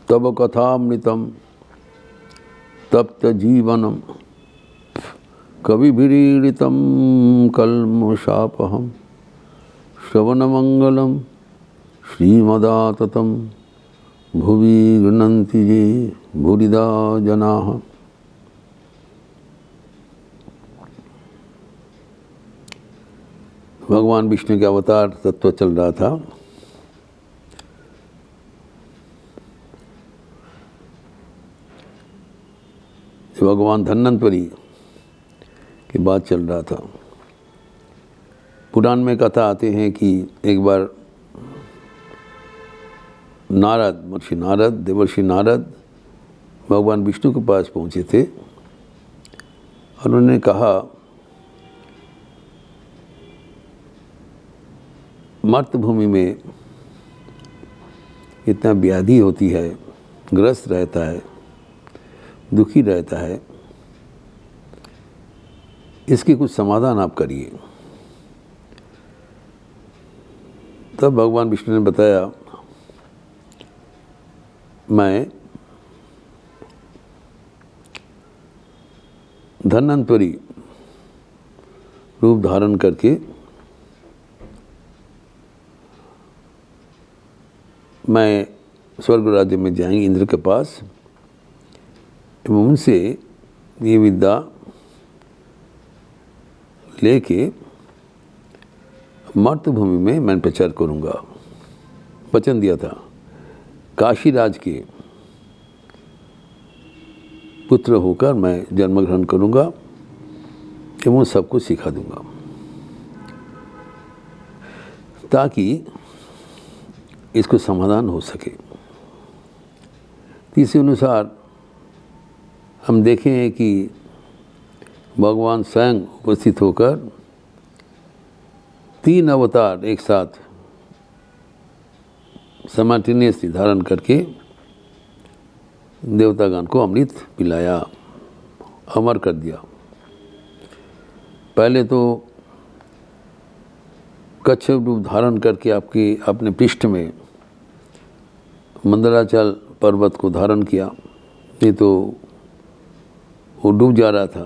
तब कथामृतम तप्त जीवनम कविभिरीडितम कल्मषापहम श्रवणमंगलम श्रीमदाततम भुवि गृह्णन्ति ये भूरिदा जनाः। भगवान विष्णु के अवतार तत्व चल रहा था। भगवान धन्वंतरी की बात चल रहा था। पुराण में कथा आते हैं कि एक बार नारद, महर्षि नारद, देवर्षि नारद भगवान विष्णु के पास पहुँचे थे और उन्होंने कहा, मर्तभूमि में इतना व्याधि होती है, ग्रस्त रहता है, दुखी रहता है, इसके कुछ समाधान आप करिए। तब भगवान विष्णु ने बताया, मैं धन्वंतरी रूप धारण करके मैं स्वर्ग राज्य में जाएंगे इंद्र के पास एवं उनसे ये विद्या लेके मर्तभूमि में मैं प्रचार करूँगा। वचन दिया था, काशी राज के पुत्र होकर मैं जन्म ग्रहण करूँगा एवं सबको सिखा दूँगा, ताकि इसको समाधान हो सके। इसी अनुसार हम देखें कि भगवान स्वयं उपस्थित होकर 3 अवतार एक साथ साइमल्टेनियसली धारण करके देवतागण को अमृत पिलाया, अमर कर दिया। पहले तो कच्छप रूप धारण करके अपने पृष्ठ में मंदराचल पर्वत को धारण किया, नहीं तो वो डूब जा रहा था।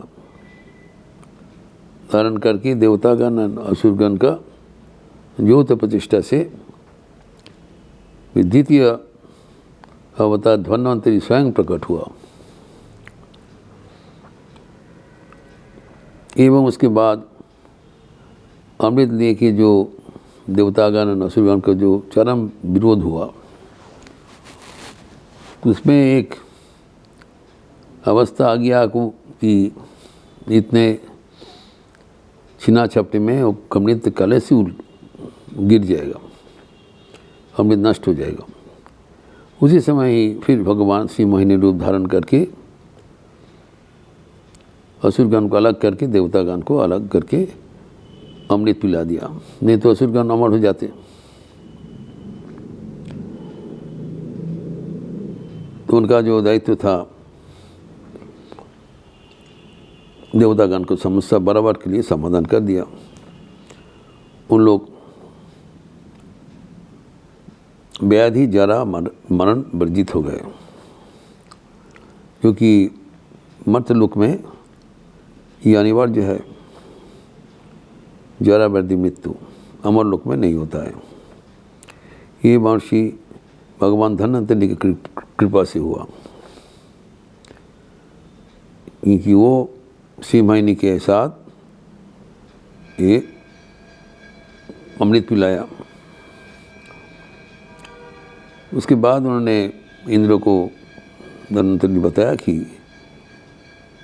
धारण करके देवतागण और असुरगण का ज्योत प्रतिष्ठा से द्वितीय अवतार धन्वंतरी स्वयं प्रकट हुआ एवं उसके बाद अमृत लेके जो देवतागण और असुरगण का जो चरम विरोध हुआ, उसमें एक अवस्था आ गया कि इतने छिना छपटे में वो अमृत कलश से गिर जाएगा, अमृत नष्ट हो जाएगा। उसी समय ही फिर भगवान श्री मोहिनी रूप धारण करके असुरगण को अलग करके देवतागण को अलग करके अमृत पिला दिया, नहीं तो असुरगण अमर हो जाते। तो उनका जो दायित्व था देवतागण को समस्या बराबर के लिए समाधान कर दिया। उन लोग व्याधि जरा मरण वर्जित हो गए, क्योंकि मर्त्यलोक में ये अनिवार्य है, जरा व्याधि मृत्यु अमर लोक में नहीं होता है। ये महर्षि भगवान धन्वंतरी की कृपा से हुआ, क्योंकि वो श्रीमोहिनी के साथ ये अमृत पिलाया। उसके बाद उन्होंने इंद्र को धन्वंतरी ने बताया कि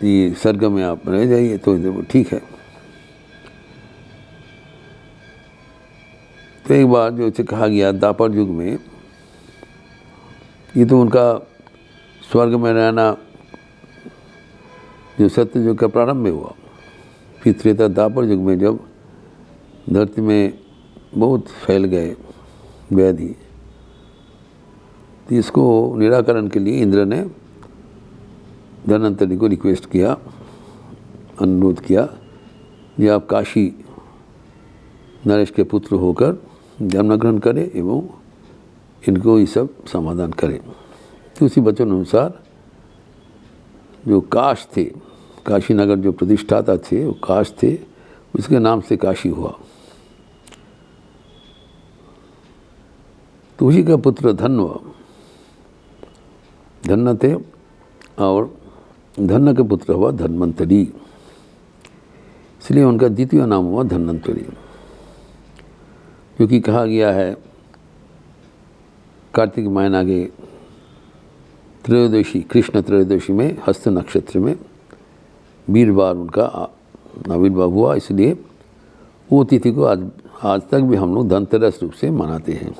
ये स्वर्ग में आप रह जाइए, तो इंद्र ठीक है। तो एक बार जो कहा गया द्वापर युग में, ये तो उनका स्वर्ग में रहना जो सत्य युग का प्रारंभ में हुआ। फिर त्रेता द्वापर युग में जब धरती में बहुत फैल गए व्याधि, तो इसको निराकरण के लिए इंद्र ने धन्वंतरी को रिक्वेस्ट किया, अनुरोध किया कि आप काशी नरेश के पुत्र होकर जन्म ग्रहण करें एवं इनको ये सब समाधान करें। तो उसी वचन अनुसार जो काश थे, काशी नगर जो प्रतिष्ठाता थे वो काश थे, उसके नाम से काशी हुआ। तो उसी का पुत्र धन्व थे और धन्व के पुत्र हुआ धन्वंतरी, इसलिए उनका द्वितीय नाम हुआ धन्वंतरी। क्योंकि कहा गया है कार्तिक महीना के त्रयोदशी, कृष्ण त्रयोदशी में हस्त नक्षत्र में वीरवार उनका आविर्भाव हुआ, इसलिए वो तिथि को आज तक भी हम लोग धनतेरस रूप से मनाते हैं,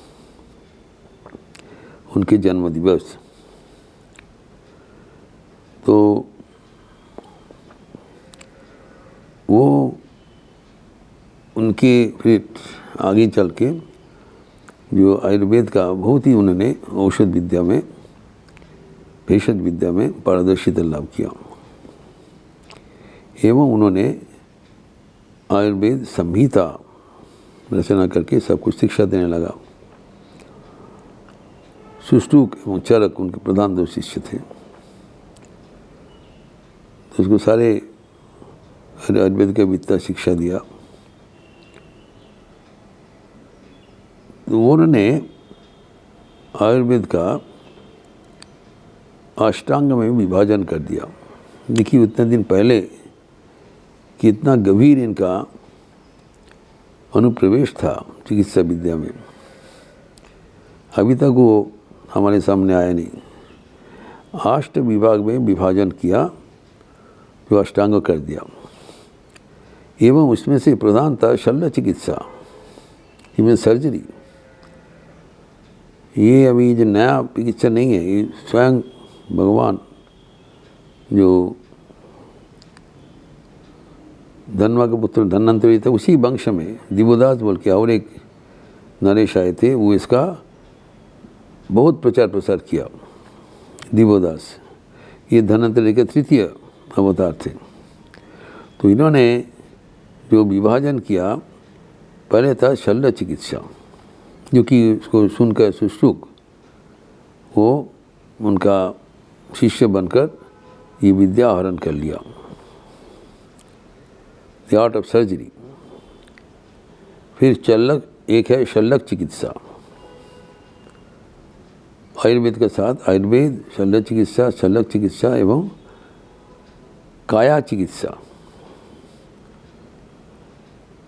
उनके जन्म दिवस। तो वो उनके फिर आगे चल के जो आयुर्वेद का बहुत ही उन्होंने औषध विद्या में, भेषज विद्या में पारदर्शिता लाभ किया एवं उन्होंने आयुर्वेद संहिता रचना करके सब कुछ शिक्षा देने लगा। सुष्टुक एवं चरक उनके प्रधान दो शिष्य थे। तो उसको सारे आयुर्वेद का विद्या शिक्षा दिया। तो उन्होंने आयुर्वेद का अष्टांग में विभाजन कर दिया। देखिए उतने दिन पहले कितना गंभीर इनका अनुप्रवेश था चिकित्सा विद्या में, अभी तक वो हमारे सामने आया नहीं। 8 विभाग में विभाजन किया, जो अष्टांग कर दिया, एवं उसमें से प्रधान था शल्य चिकित्सा, इवन सर्जरी। ये अभी जो नया चिकित्सा नहीं है, ये स्वयं भगवान जो धन्वा के पुत्र धन्वंतरी थे, उसी वंश में दिवोदास बोल के और एक नरेश आए थे, वो इसका बहुत प्रचार प्रसार किया। दिवोदास ये धन्वंतरी के तृतीय अवतार थे। तो इन्होंने जो विभाजन किया, पहले था शल्य चिकित्सा, जो कि उसको सुनकर सुश्रुक वो उनका शिष्य बनकर ये विद्या आहरण कर लिया, द आर्ट ऑफ सर्जरी। फिर चल्लक एक है शल्यक चिकित्सा, आयुर्वेद के साथ आयुर्वेद, शल्य चिकित्सा, शल्यक चिकित्सा एवं काया चिकित्सा।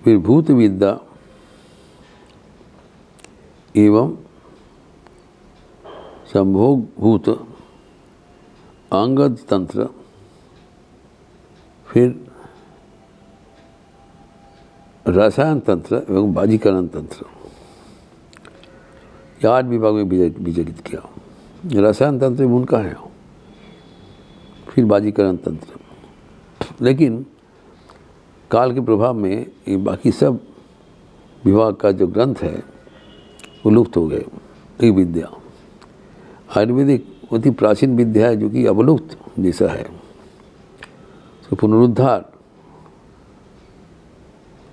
फिर भूत विद्या एवं संभोग भूत अंगद तंत्र, फिर रसायन तंत्र एवं बाजीकरण तंत्र, 8 विभाग में विभाजित किया। रसायन तंत्र उनका है, फिर बाजीकरण तंत्र। लेकिन काल के प्रभाव में ये बाकी सब विभाग का जो ग्रंथ है वो लुप्त हो गए। ये विद्या आयुर्वेदिक बहुत ही प्राचीन विद्या है, जो कि अवलुप्त जैसा है। तो पुनरुद्धार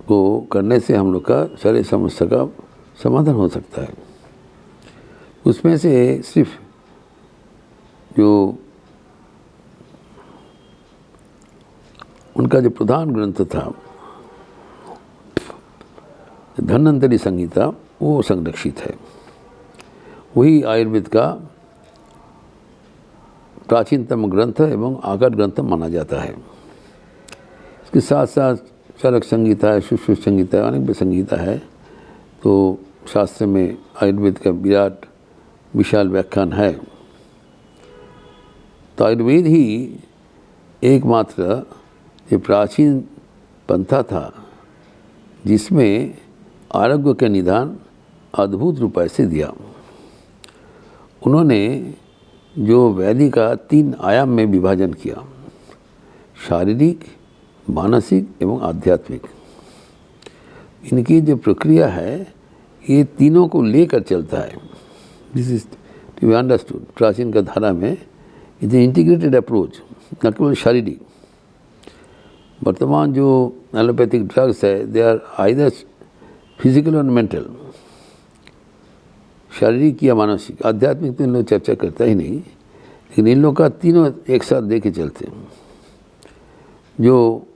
को करने से हम लोग का सारे समस्या का समाधान हो सकता है। उसमें से सिर्फ जो उनका जो प्रधान ग्रंथ था धन्वंतरी संहिता, वो संरक्षित है। वही आयुर्वेद का प्राचीनतम ग्रंथ एवं आकर ग्रंथ माना जाता है। इसके साथ साथ चरक संहिता है, सुश्रुत संहिता है, अनेक भी संहिता है। तो शास्त्र में आयुर्वेद का विराट विशाल व्याख्यान है। तो आयुर्वेद ही एकमात्र ये प्राचीन पंथा था जिसमें आरोग्य के निदान अद्भुत रूप से दिया। उन्होंने जो वैदिक का 3 आयाम में विभाजन किया, शारीरिक, मानसिक एवं आध्यात्मिक। इनकी जो प्रक्रिया है ये तीनों को लेकर चलता है। This is to be understood. प्राचीन का धारा में इट इंटीग्रेटेड अप्रोच, न केवल शारीरिक। वर्तमान जो एलोपैथिक ड्रग्स है, दे आर आइदर फिजिकल और मेंटल, शारीरिक या मानसिक। आध्यात्मिक तो इन लोग चर्चा करता ही नहीं। लेकिन इन लोग का तीनों एक साथ देके चलते हैं, जो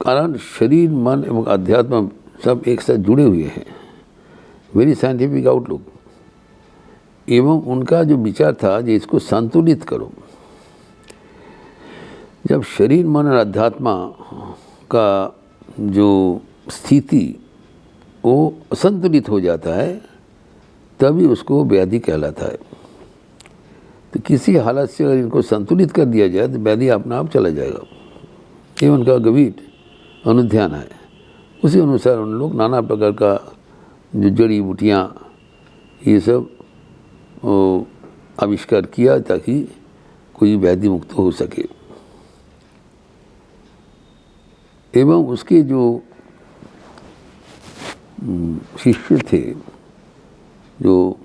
कारण शरीर, मन एवं अध्यात्म सब एक साथ जुड़े हुए हैं। Very scientific outlook. एवं उनका जो विचार था कि इसको संतुलित करो। जब शरीर, मन और अध्यात्मा का जो स्थिति वो असंतुलित हो जाता है तभी उसको व्याधि कहलाता है। तो किसी हालत से अगर इनको संतुलित कर दिया जाए तो व्याधि अपना आप चला जाएगा। ये उनका गंभीर अनुध्यान है। उसी अनुसार उन लोग नाना प्रकार का जो जड़ी बूटियाँ ये सब आविष्कार किया ताकि कोई व्याधि मुक्त हो सके। एवं उसके जो शिष्य थे, जो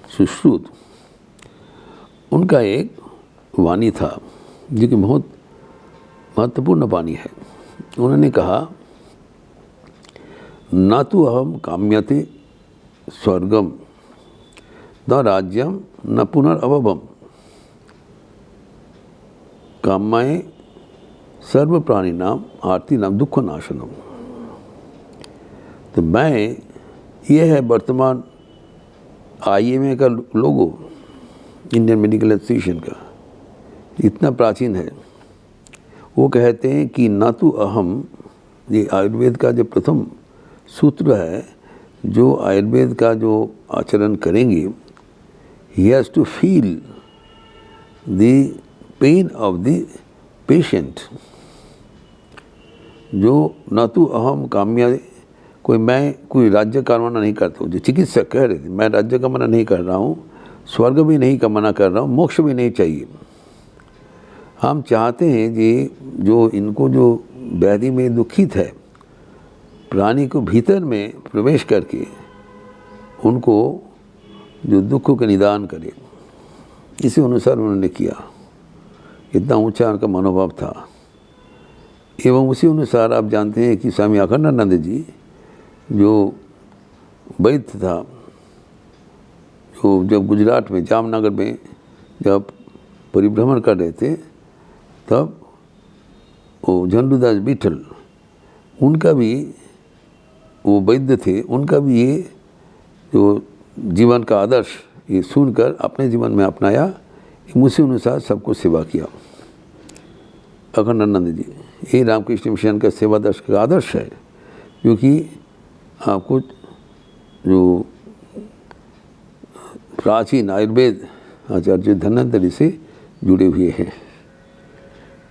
सुश्रुत, उनका एक वाणी था जो कि बहुत महत्वपूर्ण वाणी है। उन्होंने कहा, न तो अहम काम्यते स्वर्गम न राज्यम न पुनर्भवम कामाय सर्व प्राणी नाम आरती नाम दुख नाशनम। तो मैं, ये है वर्तमान IMA का लोगो, इंडियन मेडिकल एसोसिएशन का, इतना प्राचीन है। वो कहते हैं कि न तो अहम, ये आयुर्वेद का जो प्रथम सूत्र है, जो आयुर्वेद का जो आचरण करेंगे, he has to feel the pain of the patient. जो न तो अहम काम्य, कोई राज्य कामना नहीं करता हूँ। जो चिकित्सक कह रहे थे, मैं राज्य कामना नहीं कर रहा हूँ, स्वर्ग भी नहीं कामना कर रहा हूँ, मोक्ष भी नहीं चाहिए। हम चाहते हैं कि जो इनको जो व्याधि में दुखित है, प्राणी को भीतर में प्रवेश करके उनको जो दुख का निदान करे। इसी अनुसार उन्होंने किया। इतना ऊंचा उनका मनोभाव था। एवं उसी अनुसार आप जानते हैं कि स्वामी अखंडानंद जी जो वैद्य था, जो जब गुजरात में जामनगर में जब परिभ्रमण कर रहे थे, तब वो झंडूदास बिठल, उनका भी, वो वैद्य थे, उनका भी ये जो जीवन का आदर्श ये सुनकर अपने जीवन में अपनाया। उसी अनुसार सबको सेवा किया। अखंडानंद जी, ये रामकृष्ण मिशन का सेवा दर्श का आदर्श है, क्योंकि आपको जो प्राचीन आयुर्वेद आचार्य धन्वंतरि से जुड़े हुए हैं,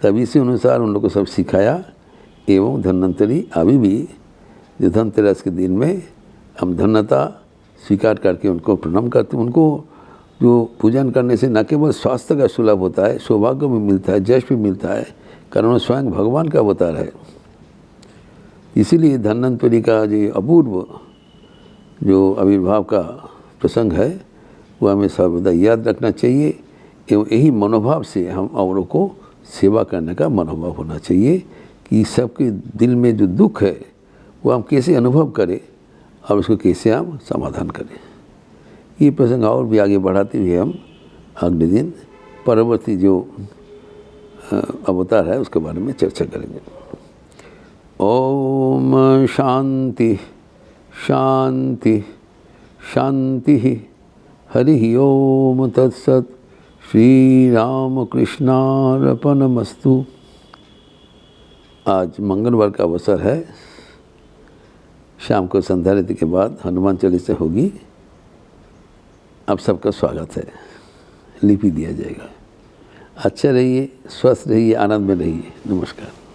तभी से अनुसार उन लोगों को सब सिखाया। एवं धन्वंतरि अभी भी जो धनतेरस के दिन में हम धन्यता स्वीकार करके उनको प्रणाम करते हैं। उनको जो पूजन करने से न केवल स्वास्थ्य का सुलभ होता है, सौभाग्य भी मिलता है, यश भी मिलता है, कारण वो स्वयं भगवान का अवतार है। इसीलिए धन्वंतरि का जो अपूर्व जो आविर्भाव का प्रसंग है वो हमें सर्वदा याद रखना चाहिए। एवं यही मनोभाव से हम औरों को सेवा करने का मनोभाव होना चाहिए कि सबके दिल में जो दुख है वो हम कैसे अनुभव करें और उसको कैसे हम समाधान करें। ये प्रसंग और भी आगे बढ़ाते हुए हम अगले दिन परवर्ती जो अवतार है उसके बारे में चर्चा करेंगे। ओम शांति शांति शांति। हरि ओम तत्सत। श्री राम कृष्णार्पणमस्तु। आज मंगलवार का अवसर है। शाम को संध्या आरती के बाद हनुमान चालीसा होगी। आप सबका स्वागत है। लिपि दिया जाएगा। अच्छा रहिए, स्वस्थ रहिए, आनंद में रहिए। नमस्कार।